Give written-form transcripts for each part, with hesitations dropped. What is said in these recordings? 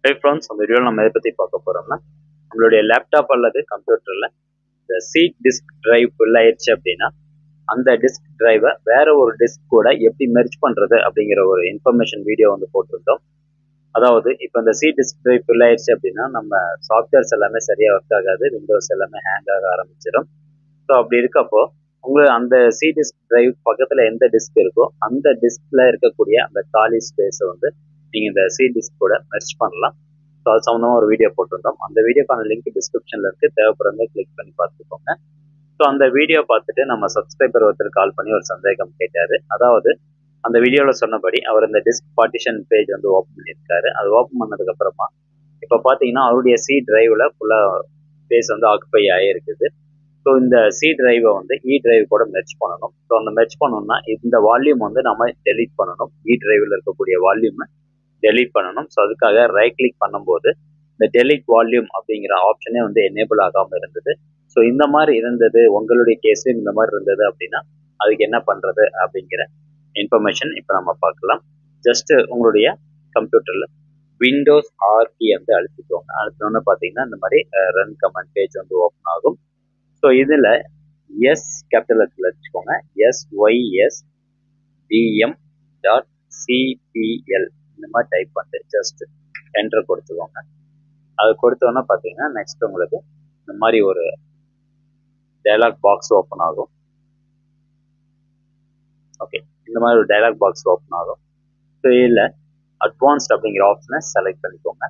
Hey friends, இந்த வீடியோல நம்ம எதை பத்தி பார்க்க போறோம்னா நம்மளுடைய லேப்டாப் அல்லது கம்ப்யூட்டர்ல இந்த சி டிஸ்க் டிரைவ் ஃபுல் ஆயிடுச்சு அப்படின்னா அந்த டிஸ்க் டிரைவை வேற ஒரு டிஸ்க் கூட எப்படி மெர்ஜ் பண்றது அப்படிங்கிற ஒரு இன்ஃபர்மேஷன் வீடியோ வந்து போட்டிருந்தோம். அதாவது இப்போ இந்த சி டிஸ்க் டிரைவ் ஃபுல் ஆயிடுச்சு அப்படின்னா நம்ம சாஃப்ட்வேர்ஸ் எல்லாமே சரியா ஒர்க் ஆகாது, விண்டோஸ் எல்லாமே ஹேங் ஆக ஆரம்பிச்சிடும். ஸோ அப்படி இருக்கப்போ உங்களுக்கு அந்த சி டிஸ்க் டிரைவ் பக்கத்துல எந்த டிஸ்க் இருக்கோ அந்த டிஸ்க்ல இருக்கக்கூடிய அந்த காலி ஸ்பேஸை வந்து நீங்க இந்த சி டிஸ்க் கூட மெர்ஜ் பண்ணலாம். ஸோ அது சம்மந்தமாக ஒரு வீடியோ போட்டிருந்தோம். அந்த வீடியோக்கான லிங்க் டிஸ்கிரிப்ஷன்ல இருக்கு, தேவைப்படுறவங்க கிளிக் பண்ணி பார்த்துக்கோங்க. ஸோ அந்த வீடியோ பார்த்துட்டு நம்ம சப்ஸ்கிரைபர் ஒருத்தர் கால் பண்ணி ஒரு சந்தேகம் கேட்டாரு. அதாவது அந்த வீடியோவில் சொன்னபடி அவர் இந்த டிஸ்க் பார்ட்டிஷன் பேஜ் வந்து ஓப்பன் பண்ணியிருக்காரு. அது ஓப்பன் பண்ணதுக்கு அப்புறமா இப்போ பார்த்தீங்கன்னா அவருடைய சி டிரைவ்ல ஃபுல்லாக ஸ்பேஸ் வந்து ஆக்குப்பை ஆகிருக்குது. ஸோ இந்த சி டிரைவை வந்து இ டிரைவ் கூட மெர்ஜ் பண்ணணும். ஸோ அந்த மெர்ஜ் பண்ணணும்னா இந்த வால்யூம் வந்து நம்ம டெலீட் பண்ணணும். இ டிரைவில் இருக்கக்கூடிய வால்யூமை டெலீட் பண்ணணும். ஸோ அதுக்காக ரைட் கிளிக் பண்ணும்போது இந்த டெலீட் வால்யூம் அப்படிங்கிற ஆப்ஷனே வந்து எனேபிள் ஆகாமல் இருந்தது. ஸோ இந்த மாதிரி இருந்தது, உங்களுடைய கேஸ்லையும் இந்த மாதிரி இருந்தது அப்படின்னா அதுக்கு என்ன பண்ணுறது அப்படிங்கிற இன்ஃபர்மேஷன் இப்போ நம்ம பார்க்கலாம். ஜஸ்ட் உங்களுடைய கம்ப்யூட்டரில் விண்டோஸ் ஆர் கீ வந்து அழுத்திக்கோங்க. அழுத்தினோன்னு பார்த்தீங்கன்னா இந்த மாதிரி ரன் கமெண்ட் பேஜ் வந்து ஓப்பன் ஆகும். ஸோ இதில் எஸ் கேபிட்டல் லெட்டரில் வச்சுக்கோங்க, SYS DM.CPL இந்த மாதிரி டைப் பண்ணிட்டு ஜஸ்ட் என்டர் கொடுத்துக்கோங்க. அது கொடுத்தோன்னா பார்த்தீங்கன்னா நெக்ஸ்ட் உங்களுக்கு இந்த மாதிரி ஒரு டயலாக் பாக்ஸ் ஓப்பன் ஆகும். ஓகே, இந்த மாதிரி ஒரு டயலாக் பாக்ஸ் ஓப்பன் ஆகும். ஸோ இதில் அட்வான்ஸ்ட் அப்படிங்கிற ஆப்ஷனை செலக்ட் பண்ணிக்கோங்க.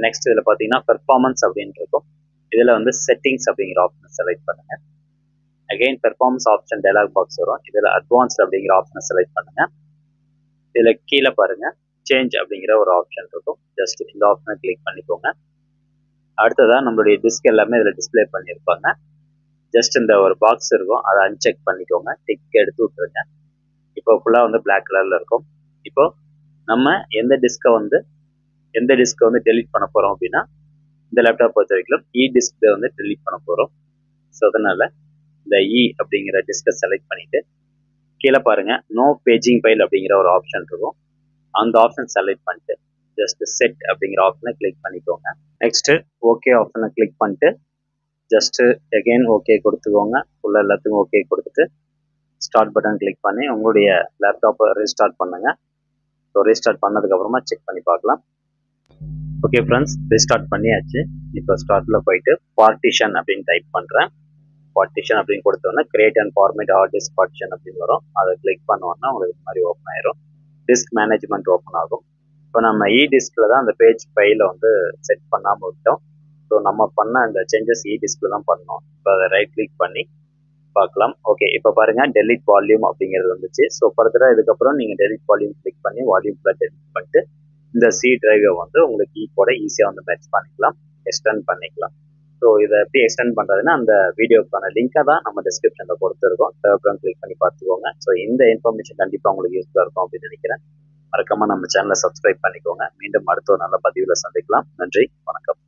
நெக்ஸ்ட் இதில் பார்த்தீங்கன்னா பெர்ஃபார்மன்ஸ் அப்படின்னு இருக்கும். இதில் வந்து செட்டிங்ஸ் அப்படிங்கிற ஆப்ஷனை செலக்ட் பண்ணுங்க. Again performance option dialog box வரும். இதில் அட்வான்ஸ்ட் அப்படிங்கிற ஆப்ஷனை செலக்ட் பண்ணுங்க. இதில் கீழே பாருங்க சேஞ்ச் அப்படிங்கிற ஒரு ஆப்ஷன் இருக்கும். ஜஸ்ட் இந்த ஆப்ஷனை கிளிக் பண்ணிக்கோங்க. அடுத்ததான் நம்மளுடைய டிஸ்க் எல்லாமே இதில் டிஸ்பிளே பண்ணியிருப்பாங்க. ஜஸ்ட் இந்த ஒரு பாக்ஸ் இருக்கும், அதை அன்செக் பண்ணிக்கோங்க, டிக் எடுத்து விட்டுருங்க. இப்போ ஃபுல்லாக வந்து பிளாக் கலரில் இருக்கும். இப்போ நம்ம எந்த டிஸ்கை வந்து டெலீட் பண்ண போகிறோம் அப்படின்னா இந்த லேப்டாப் பொறுத்த வரைக்கும் இ டிஸ்கை வந்து டெலீட் பண்ண போகிறோம். ஸோ அதனால் இந்த இ அப்படிங்கிற டிஸ்கை செலக்ட் பண்ணிவிட்டு கீழே பாருங்கள் நோ பேஜிங் ஃபைல் அப்படிங்கிற ஒரு ஆப்ஷன் இருக்கும். அந்த ஆப்ஷன் செலக்ட் பண்ணிட்டு ஜஸ்ட் செட் அப்படிங்கிற ஆப்ஷனை கிளிக் பண்ணிக்கோங்க. நெக்ஸ்ட்டு ஓகே ஆப்ஷனை கிளிக் பண்ணிட்டு ஜஸ்ட்டு அகெயின் ஓகே கொடுத்துக்கோங்க. ஃபுல்லாக எல்லாத்துக்கும் ஓகே கொடுத்துட்டு ஸ்டார்ட் பட்டன் கிளிக் பண்ணி உங்களுடைய லேப்டாப்பை ரீஸ்டார்ட் பண்ணுங்கள். ஸோ ரீஸ்டார்ட் பண்ணதுக்கப்புறமா செக் பண்ணி பார்க்கலாம். ஓகே ஃப்ரெண்ட்ஸ், ரீஸ்டார்ட் பண்ணியாச்சு. இப்போ ஸ்டார்ட்டில் போயிட்டு பார்ட்டிஷன் அப்படின்னு டைப் பண்ணுறேன். பார்ட்டிஷன் அப்படின்னு கொடுத்தோன்னா create and format hard disk partition அப்படின்னு வரும். அதை கிளிக் பண்ணோன்னா உங்களுக்கு இந்த மாதிரி ஓப்பன் ஆயிரும். டிஸ்க் மேனேஜ்மெண்ட் ஓப்பன் ஆகும். இப்போ நம்ம இ டிஸ்கில் தான் அந்த பேஜ் ஃபைலை வந்து செட் பண்ணாமல் விட்டோம். ஸோ நம்ம பண்ண அந்த சேஞ்சஸ் இ டிஸ்கில் தான் பண்ணோம். இப்போ அதை ரைட் கிளிக் பண்ணி பார்க்கலாம். ஓகே, இப்போ பாருங்கள் டெலிட் வால்யூம் அப்படிங்கிறது வந்துச்சு. ஸோ ஃபர்தராக இதுக்கப்புறம் நீங்கள் டெலிட் வால்யூம் கிளிக் பண்ணி வால்யூம் ஃபுல்லாக டெலிட் பண்ணிட்டு இந்த சி டிரைவை வந்து உங்களுக்கு இ கூட ஈஸியாக வந்து மெர்ஜ் பண்ணிக்கலாம், எக்ஸ்டெண்ட் பண்ணிக்கலாம். ஸோ இதை எப்படி எக்ஸ்டெண்ட் பண்ணுறதுன்னா அந்த வீடியோக்கான லிங்கை தான் நம்ம டிஸ்கிரிப்ஷனில் கொடுத்துருக்கோம், தேவைப்படும் கிளிக் பண்ணி பார்த்துக்கோங்க. ஸோ இந்த இன்ஃபர்மேஷன் கண்டிப்பாக உங்களுக்கு யூஸ்ஃபுல்லாக இருக்கும் அப்படின்னு நினைக்கிறேன். மறக்காமல் நம்ம சேனலை சப்ஸ்கிரைப் பண்ணிக்கோங்க. மீண்டும் அடுத்த ஒரு நல்ல பதிவில் சந்திக்கலாம். நன்றி, வணக்கம்.